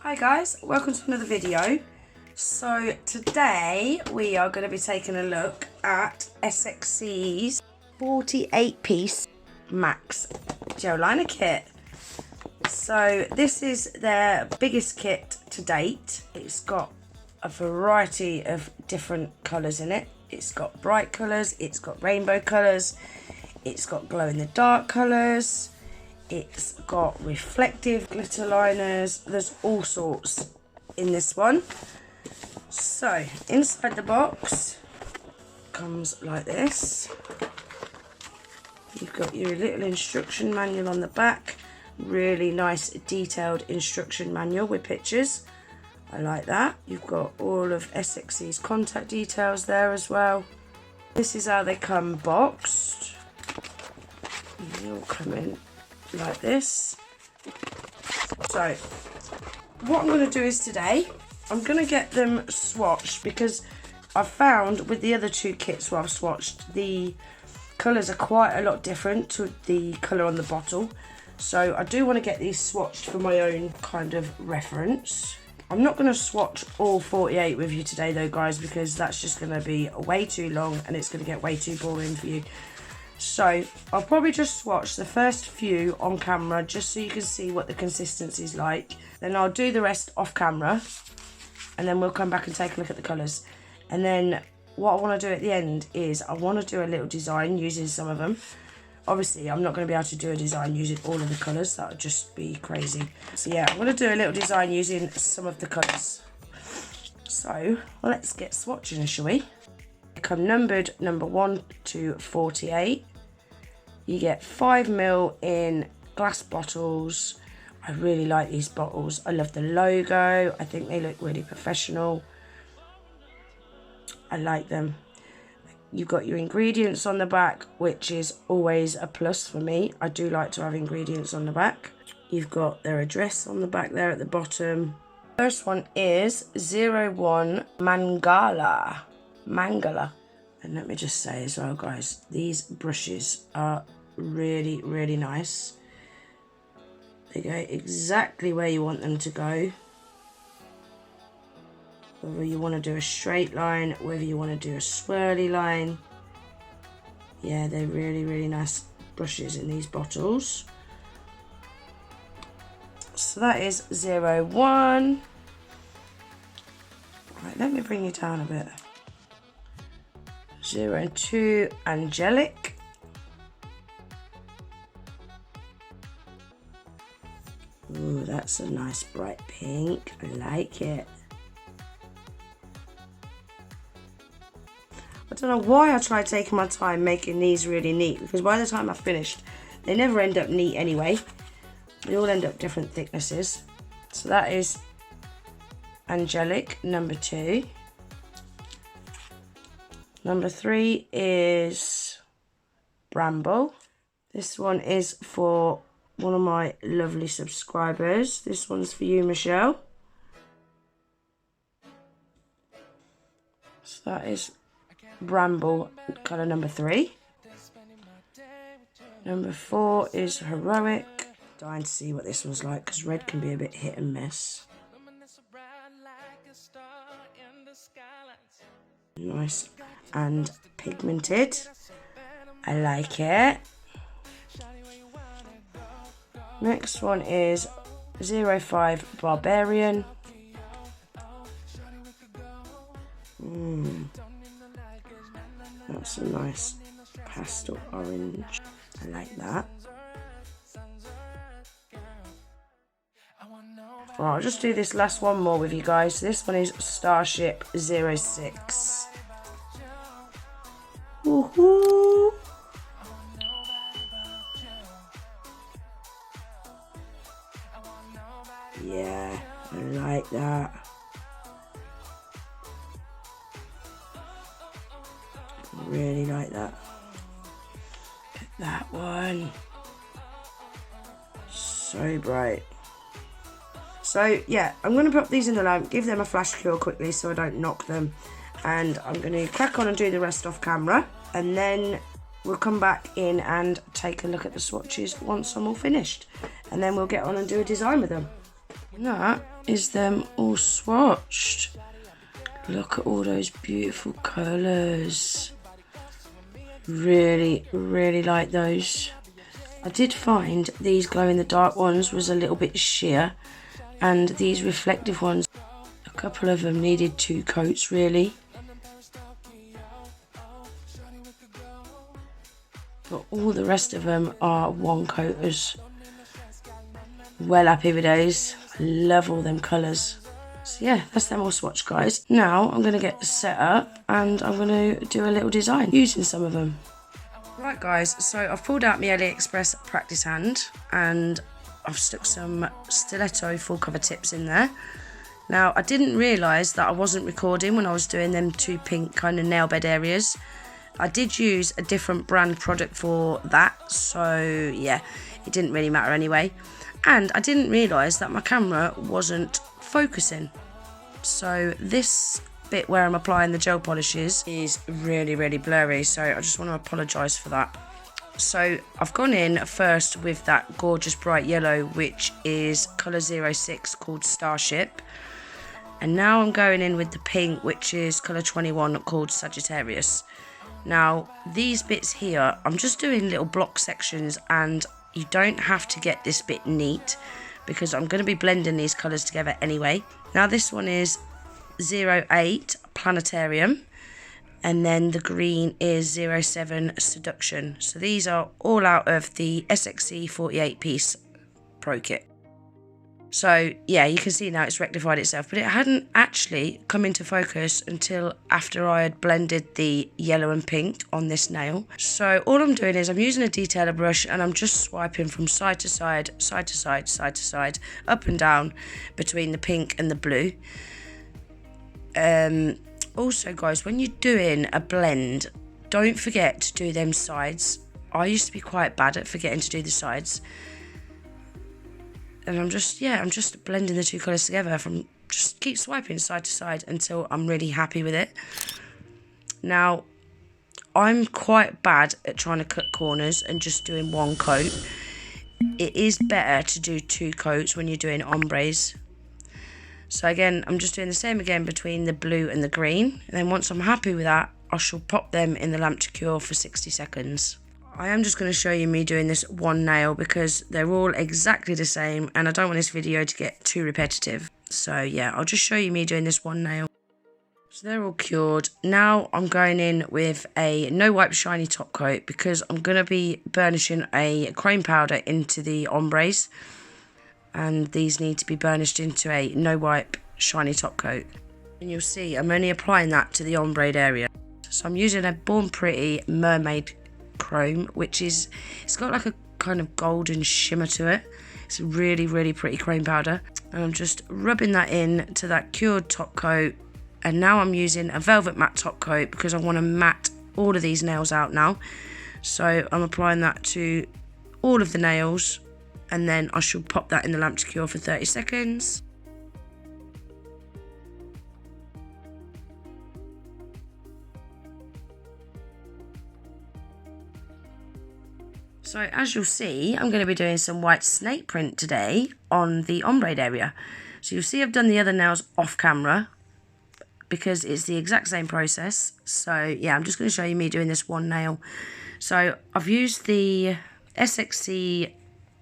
Hi guys, welcome to another video. So today we are going to be taking a look at SXC's 48 piece max gel liner kit. So this is their biggest kit to date. It's got a variety of different colours in it. It's got bright colours, it's got rainbow colours, it's got glow in the dark colours, it's got reflective glitter liners. There's all sorts in this one. So inside the box comes like this. You've got your little instruction manual on the back. Really nice detailed instruction manual with pictures. I like that. You've got all of SXC's contact details there as well. This is how they come boxed. They all come in like this. So what I'm going to do is today I'm going to get them swatched, because I've found with the other two kits where I've swatched, the colours are quite a lot different to the colour on the bottle. So I do want to get these swatched for my own kind of reference. I'm not going to swatch all 48 with you today though, guys, because that's just going to be way too long and it's going to get way too boring for you. So I'll probably just swatch the first few on camera just so you can see what the consistency is like. Then I'll do the rest off camera and then we'll come back and take a look at the colours. And then what I want to do at the end is I want to do a little design using some of them. Obviously, I'm not going to be able to do a design using all of the colours. That would just be crazy. So yeah, I'm going to do a little design using some of the colours. So let's get swatching, shall we? They come numbered number 1 to 48. You get 5ml in glass bottles. I really like these bottles. I love the logo. I think they look really professional. I like them. You've got your ingredients on the back, which is always a plus for me. I do like to have ingredients on the back. You've got their address on the back there at the bottom. First one is 01 Mangala. And let me just say as well, guys, these brushes are really, really nice. They go exactly where you want them to go. Whether you want to do a straight line, whether you want to do a swirly line. Yeah, they're really, really nice brushes in these bottles. So that is 01. Right, let me bring you down a bit. 02 Angelic. Ooh, that's a nice bright pink. I like it. I don't know why I try taking my time making these really neat, because by the time I've finished, they never end up neat anyway. They all end up different thicknesses. So that is Angelic, number 2. Number 3 is Bramble. This one is for one of my lovely subscribers. This one's for you, Michelle. So that is Bramble, colour number 3. Number 4 is Heroic. Dying to see what this one's like, because red can be a bit hit and miss. Nice and pigmented. I like it. Next one is 05 Barbarian. That's a nice pastel orange. I like that. Right, I'll just do this last one more with you guys. This one is Starship 06. Woohoo! Yeah, I like that. Really like that. Look at that one. So bright. So yeah, I'm going to pop these in the lamp, give them a flash cure quickly so I don't knock them, and I'm going to crack on and do the rest off camera, and then we'll come back in and take a look at the swatches once I'm all finished, and then we'll get on and do a design with them. And that is them all swatched. Look at all those beautiful colours. Really, really like those. I did find these glow-in-the-dark ones was a little bit sheer, and these reflective ones, a couple of them needed 2 coats really. But all the rest of them are 1 coaters. Well happy with those. I love all them colours. So yeah, that's them all swatch, guys. Now I'm going to get set up and I'm going to do a little design using some of them. Right guys, so I've pulled out my AliExpress practice hand and I've stuck some stiletto full cover tips in there. Now I didn't realise that I wasn't recording when I was doing them 2 pink kind of nail bed areas. I did use a different brand product for that, so yeah, it didn't really matter anyway. And I didn't realise that my camera wasn't focusing. So this bit where I'm applying the gel polishes is really, really blurry, so I just want to apologise for that. So I've gone in first with that gorgeous bright yellow, which is colour 06 called Starship. And now I'm going in with the pink, which is colour 21 called Sagittarius. Now these bits here, I'm just doing little block sections, and you don't have to get this bit neat because I'm going to be blending these colours together anyway. Now this one is 08 Planetarium, and then the green is 07 Seduction. So these are all out of the SXC 48 piece pro kit. So yeah, you can see now it's rectified itself, but it hadn't actually come into focus until after I had blended the yellow and pink on this nail. So all I'm doing is I'm using a detailer brush and I'm just swiping from side to side, side to side, side to side, up and down between the pink and the blue. Also guys, when you're doing a blend, don't forget to do them sides. I used to be quite bad at forgetting to do the sides. And I'm just blending the 2 colours together just keep swiping side to side until I'm really happy with it. Now, I'm quite bad at trying to cut corners and just doing 1 coat. It is better to do 2 coats when you're doing ombres. So again, I'm just doing the same again between the blue and the green. And then once I'm happy with that, I shall pop them in the lamp to cure for 60 seconds. I am just going to show you me doing this 1 nail because they're all exactly the same and I don't want this video to get too repetitive. So yeah, I'll just show you me doing this 1 nail. So they're all cured. Now I'm going in with a no wipe shiny top coat because I'm going to be burnishing a chrome powder into the ombres. And these need to be burnished into a no wipe shiny top coat. And you'll see I'm only applying that to the ombre area. So I'm using a Born Pretty Mermaid Chrome, which is, it's got like a kind of golden shimmer to it. It's a really, really pretty chrome powder. And I'm just rubbing that in to that cured top coat. And now I'm using a velvet matte top coat because I want to matte all of these nails out now. So I'm applying that to all of the nails. And then I shall pop that in the lamp to cure for 30 seconds. So as you'll see, I'm going to be doing some white snake print today on the ombre area. So you'll see I've done the other nails off camera because it's the exact same process. So yeah, I'm just going to show you me doing this 1 nail. So I've used the SXC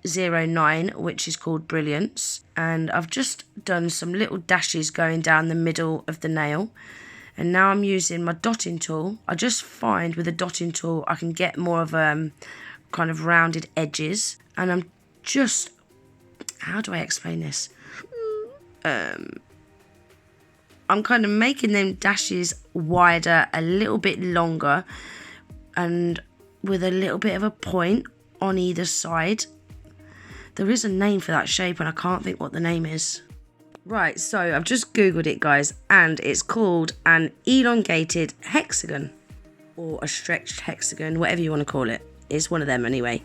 09, which is called Brilliance, and I've just done some little dashes going down the middle of the nail. And now I'm using my dotting tool. I just find with a dotting tool I can get more of kind of rounded edges, and I'm just, how do I explain this? I'm kind of making them dashes wider, a little bit longer, and with a little bit of a point on either side. There is a name for that shape and I can't think what the name is. Right, so I've just googled it guys, and it's called an elongated hexagon or a stretched hexagon, whatever you want to call it. It's one of them anyway.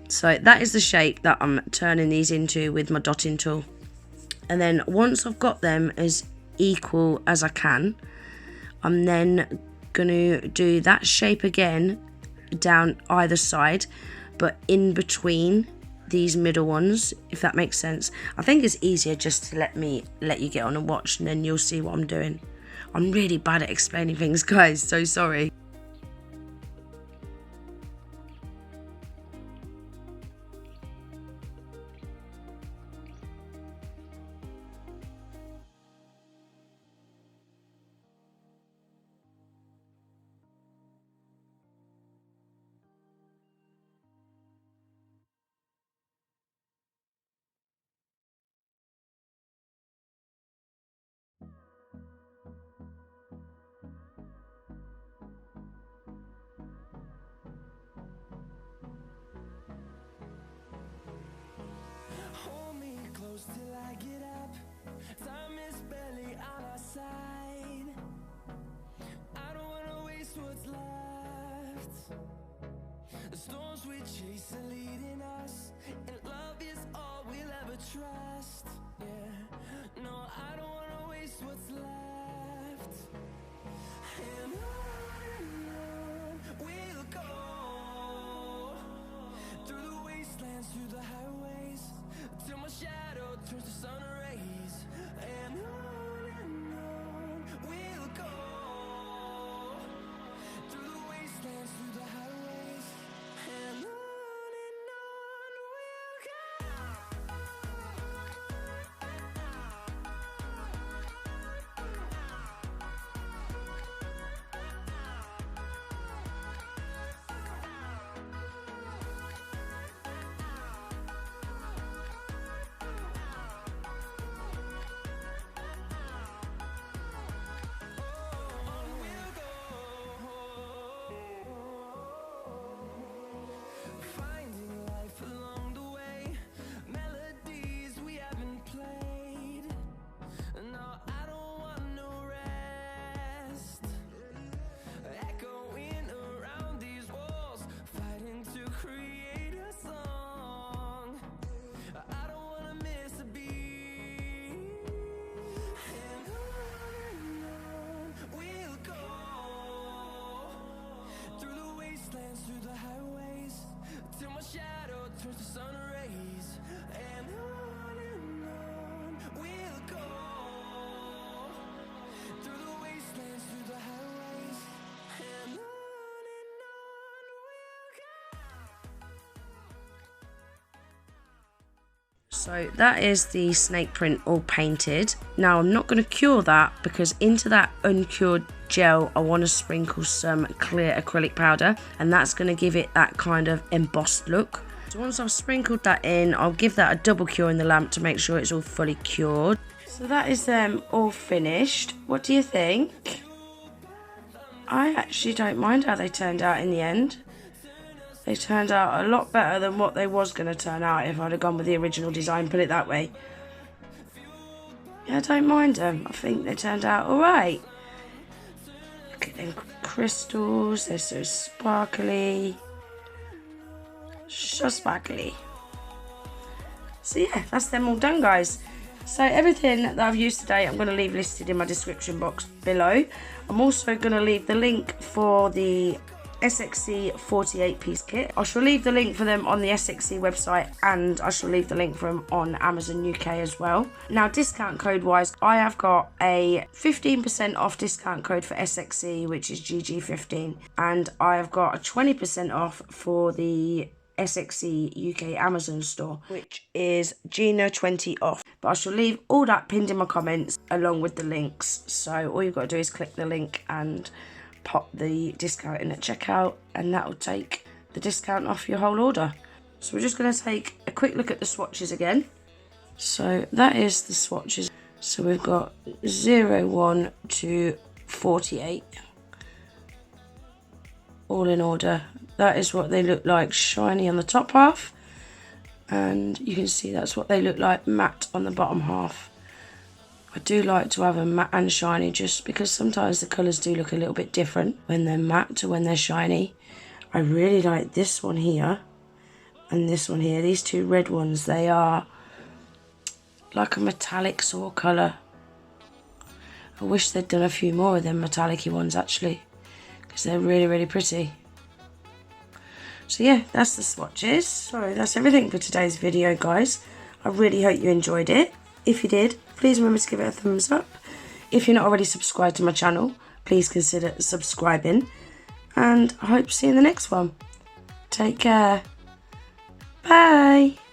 So that is the shape that I'm turning these into with my dotting tool. And then once I've got them as equal as I can, I'm then going to do that shape again down either side, but in between these middle ones, if that makes sense. I think it's easier just to let you get on and watch, and then you'll see what I'm doing. I'm really bad at explaining things, guys, so sorry. Till I get up, time is barely on our side. I don't wanna waste what's left. The storms we chase are leading us, and love is all we'll ever trust. Yeah, no, I don't wanna waste what's left. And on we'll go, through the wastelands, through the highways, till my shadow turns to sun rays. And on we'll go, through the wastelands, through the highways. And on we'll go. Finding life along the way, melodies we haven't played. No, I don't want no rest. Echoing around these walls, fighting to create a song. I don't wanna miss a beat. And on we'll go, through the wastelands, through the highways, till my shadow turns to sun rays. And on we'll go, through the wastelands, through the highways. And on we'll go. So that is the snake print all painted. Now I'm not going to cure that, because into that uncured gel I want to sprinkle some clear acrylic powder, and that's going to give it that kind of embossed look. So once I've sprinkled that in, I'll give that a double cure in the lamp to make sure it's all fully cured. So that is them all finished. What do you think? I actually don't mind how they turned out in the end. They turned out a lot better than what they was going to turn out if I'd have gone with the original design, put it that way. Yeah, I don't mind them. I think they turned out alright. Look at them crystals, they're so sparkly. So sparkly. So yeah, that's them all done, guys. So everything that I've used today I'm going to leave listed in my description box below. I'm also going to leave the link for the SXC 48-piece kit. I shall leave the link for them on the SXC website, and I shall leave the link for them on Amazon UK as well. Now, discount code wise, I have got a 15% off discount code for SXC, which is GG15, and I have got a 20% off for the SXC UK Amazon store, which is Gina20 off. But I shall leave all that pinned in my comments along with the links. So all you've got to do is click the link and pop the discount in at checkout, and that will take the discount off your whole order. So we're just going to take a quick look at the swatches again. So that is the swatches. So we've got 01 to 48 all in order. That is what they look like shiny on the top half, and you can see that's what they look like matte on the bottom half. I do like to have them matte and shiny, just because sometimes the colours do look a little bit different when they're matte to when they're shiny. I really like this one here and this one here. These two red ones, they are like a metallic sort of colour. I wish they'd done a few more of them metallic-y ones actually, because they're really, really pretty. So yeah, that's the swatches. So that's everything for today's video, guys. I really hope you enjoyed it. If you did, please remember to give it a thumbs up. If you're not already subscribed to my channel, please consider subscribing. And I hope to see you in the next one. Take care. Bye.